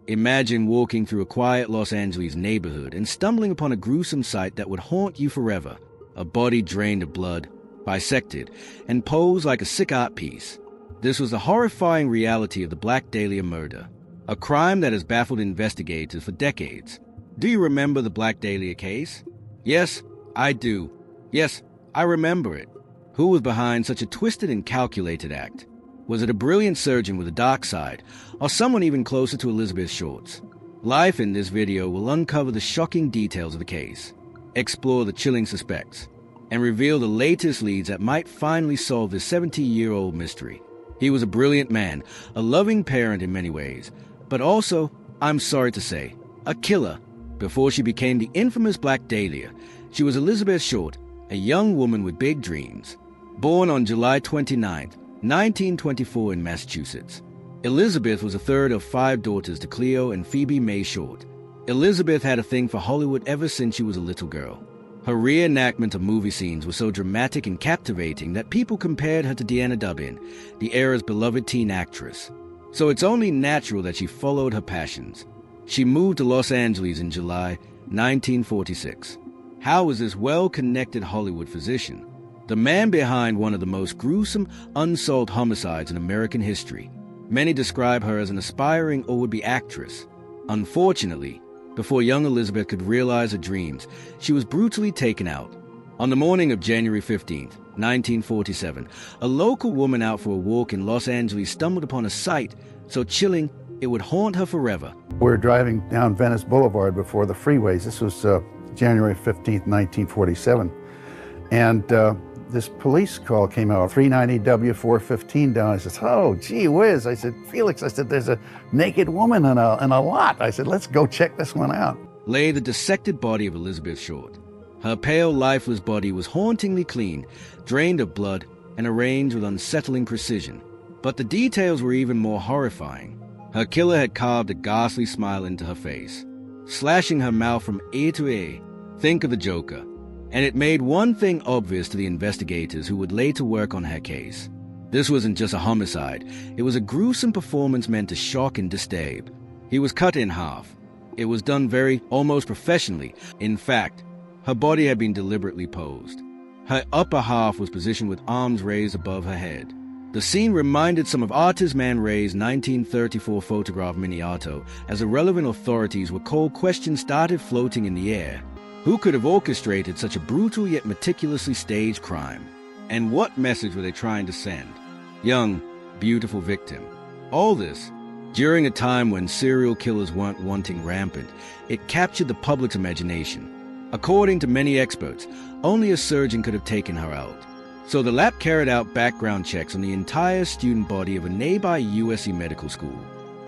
Imagine walking through a quiet Los Angeles neighborhood and stumbling upon a gruesome sight that would haunt you forever. A body drained of blood, bisected, and posed like a sick art piece. This was the horrifying reality of the Black Dahlia murder, a crime that has baffled investigators for decades. Do you remember the Black Dahlia case? Yes, I do. Yes, I remember it. Who was behind such a twisted and calculated act? Was it a brilliant surgeon with a dark side, or someone even closer to Elizabeth Short's? Life in this video will uncover the shocking details of the case, explore the chilling suspects, and reveal the latest leads that might finally solve this 70-year-old mystery. He was a brilliant man, a loving parent in many ways, but also, I'm sorry to say, a killer. Before she became the infamous Black Dahlia, she was Elizabeth Short, a young woman with big dreams. Born on July 29, 1924 in Massachusetts, Elizabeth was the third of 5 daughters to Cleo and Phoebe May Short. Elizabeth had a thing for Hollywood ever since she was a little girl. Her reenactment of movie scenes was so dramatic and captivating that people compared her to Deanna Dubin, the era's beloved teen actress. So it's only natural that she followed her passions. She moved to Los Angeles in July 1946. How was this well-connected Hollywood physician, the man behind one of the most gruesome unsolved homicides in American history? Many describe her as an aspiring or would-be actress. Unfortunately, before young Elizabeth could realize her dreams, she was brutally taken out. On the morning of January 15, 1947, a local woman out for a walk in Los Angeles stumbled upon a sight so chilling it would haunt her forever. We're driving down Venice Boulevard before the freeways. This was January 15th, 1947. And this police call came out, 390 W415 down. I said, oh, gee whiz. I said, Felix, I said, there's a naked woman in a lot. I said, let's go check this one out. Lay the dissected body of Elizabeth Short. Her pale, lifeless body was hauntingly clean, drained of blood, and arranged with unsettling precision. But the details were even more horrifying. Her killer had carved a ghastly smile into her face, slashing her mouth from ear to ear. Think of the Joker. And it made one thing obvious to the investigators who would later work on her case. This wasn't just a homicide. It was a gruesome performance meant to shock and disturb. He was cut in half. It was done almost professionally. In fact, her body had been deliberately posed. Her upper half was positioned with arms raised above her head. The scene reminded some of artist Man Ray's 1934 photograph Miniato, as the relevant authorities were cold questions started floating in the air. Who could have orchestrated such a brutal yet meticulously staged crime? And what message were they trying to send? Young, beautiful victim. All this, during a time when serial killers weren't wanting rampant, it captured the public's imagination. According to many experts, only a surgeon could have taken her out. So the lab carried out background checks on the entire student body of a nearby USC medical school.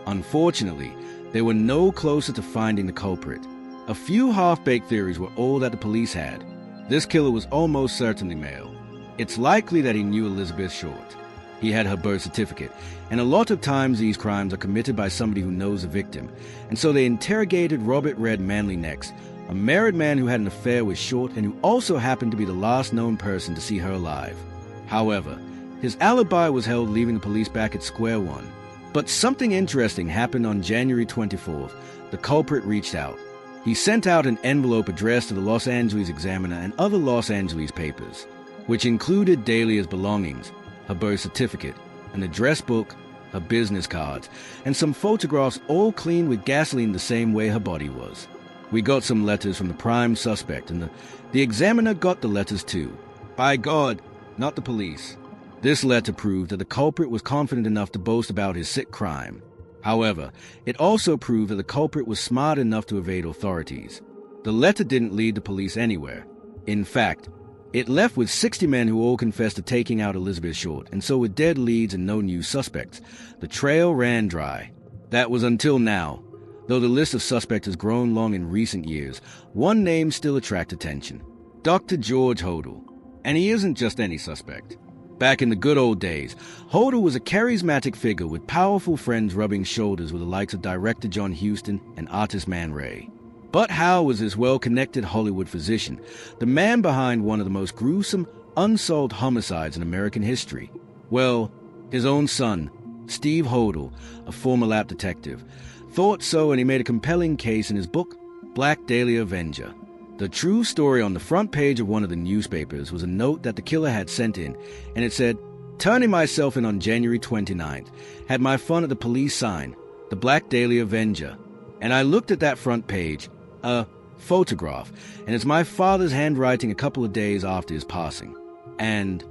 Unfortunately, they were no closer to finding the culprit. A few half-baked theories were all that the police had. This killer was almost certainly male. It's likely that he knew Elizabeth Short. He had her birth certificate, and a lot of times these crimes are committed by somebody who knows the victim, and so they interrogated Robert Red Manley next, a married man who had an affair with Short and who also happened to be the last known person to see her alive. However, his alibi was held, leaving the police back at square one. But something interesting happened on January 24th. The culprit reached out. He sent out an envelope addressed to the Los Angeles Examiner and other Los Angeles papers, which included Dahlia's belongings, her birth certificate, an address book, her business cards, and some photographs all cleaned with gasoline the same way her body was. We got some letters from the prime suspect, and the Examiner got the letters too. By God, not the police. This letter proved that the culprit was confident enough to boast about his sick crime. However, it also proved that the culprit was smart enough to evade authorities. The letter didn't lead the police anywhere. In fact, it left with 60 men who all confessed to taking out Elizabeth Short, and so with dead leads and no new suspects, the trail ran dry. That was until now. Though the list of suspects has grown long in recent years, one name still attracts attention: Dr. George Hodel. And he isn't just any suspect. Back in the good old days, Hodel was a charismatic figure with powerful friends rubbing shoulders with the likes of director John Huston and artist Man Ray. But how was this well-connected Hollywood physician the man behind one of the most gruesome, unsolved homicides in American history? Well, his own son, Steve Hodel, a former lab detective, thought so, and he made a compelling case in his book, Black Dahlia Avenger. The true story on the front page of one of the newspapers was a note that the killer had sent in, and it said, "Turning myself in on January 29th, had my fun at the police sign, the Black Dahlia Avenger." And I looked at that front page, a photograph, and it's my father's handwriting a couple of days after his passing. And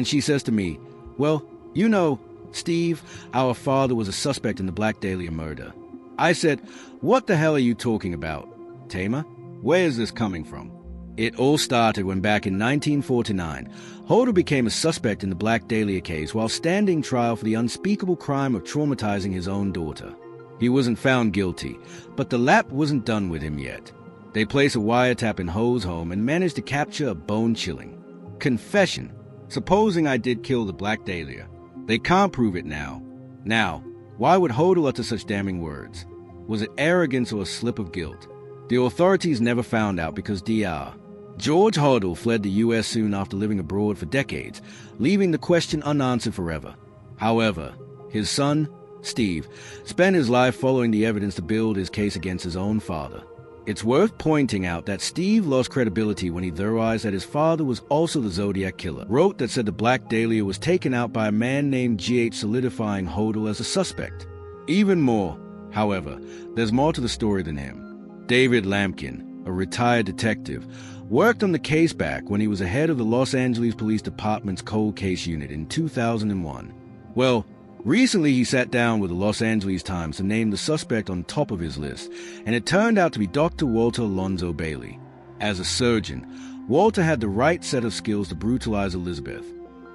she says to me, "Well, you know, Steve, our father was a suspect in the Black Dahlia murder." I said, "What the hell are you talking about, Tamer? Where is this coming from?" It all started when back in 1949, Holder became a suspect in the Black Dahlia case while standing trial for the unspeakable crime of traumatizing his own daughter. He wasn't found guilty, but the lap wasn't done with him yet. They placed a wiretap in Ho's home and managed to capture a bone-chilling confession, supposing I did kill the Black Dahlia. They can't prove it now. Now, why would Holder utter such damning words? Was it arrogance or a slip of guilt? The authorities never found out because Dr. George Hodel fled the U.S. soon after living abroad for decades, leaving the question unanswered forever. However, his son, Steve, spent his life following the evidence to build his case against his own father. It's worth pointing out that Steve lost credibility when he theorized that his father was also the Zodiac Killer, wrote that said the Black Dahlia was taken out by a man named G.H., solidifying Hodel as a suspect. Even more, however, there's more to the story than him. David Lampkin, a retired detective, worked on the case back when he was the head of the Los Angeles Police Department's Cold Case Unit in 2001. Well, recently he sat down with the Los Angeles Times to name the suspect on top of his list, and it turned out to be Dr. Walter Alonzo Bailey. As a surgeon, Walter had the right set of skills to brutalize Elizabeth.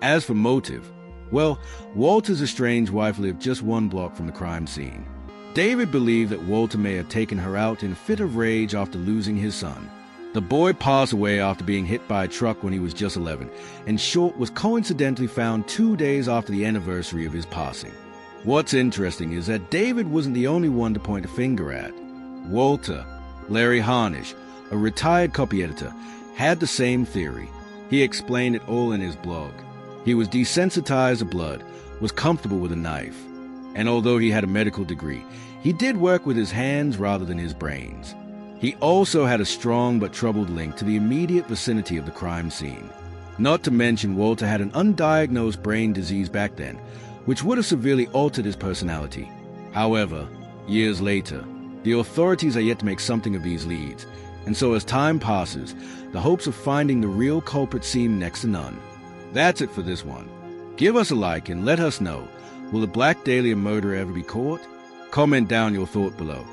As for motive, well, Walter's estranged wife lived just one block from the crime scene. David believed that Walter may have taken her out in a fit of rage after losing his son. The boy passed away after being hit by a truck when he was just 11, and Short was coincidentally found 2 days after the anniversary of his passing. What's interesting is that David wasn't the only one to point a finger at. Walter, Larry Harnish, a retired copy editor, had the same theory. He explained it all in his blog. He was desensitized to blood, was comfortable with a knife, and although he had a medical degree, he did work with his hands rather than his brains. He also had a strong but troubled link to the immediate vicinity of the crime scene. Not to mention Walter had an undiagnosed brain disease back then, which would have severely altered his personality. However, years later, the authorities are yet to make something of these leads, and so as time passes, the hopes of finding the real culprit seem next to none. That's it for this one. Give us a like and let us know, will the Black Dahlia murderer ever be caught? Comment down your thought below.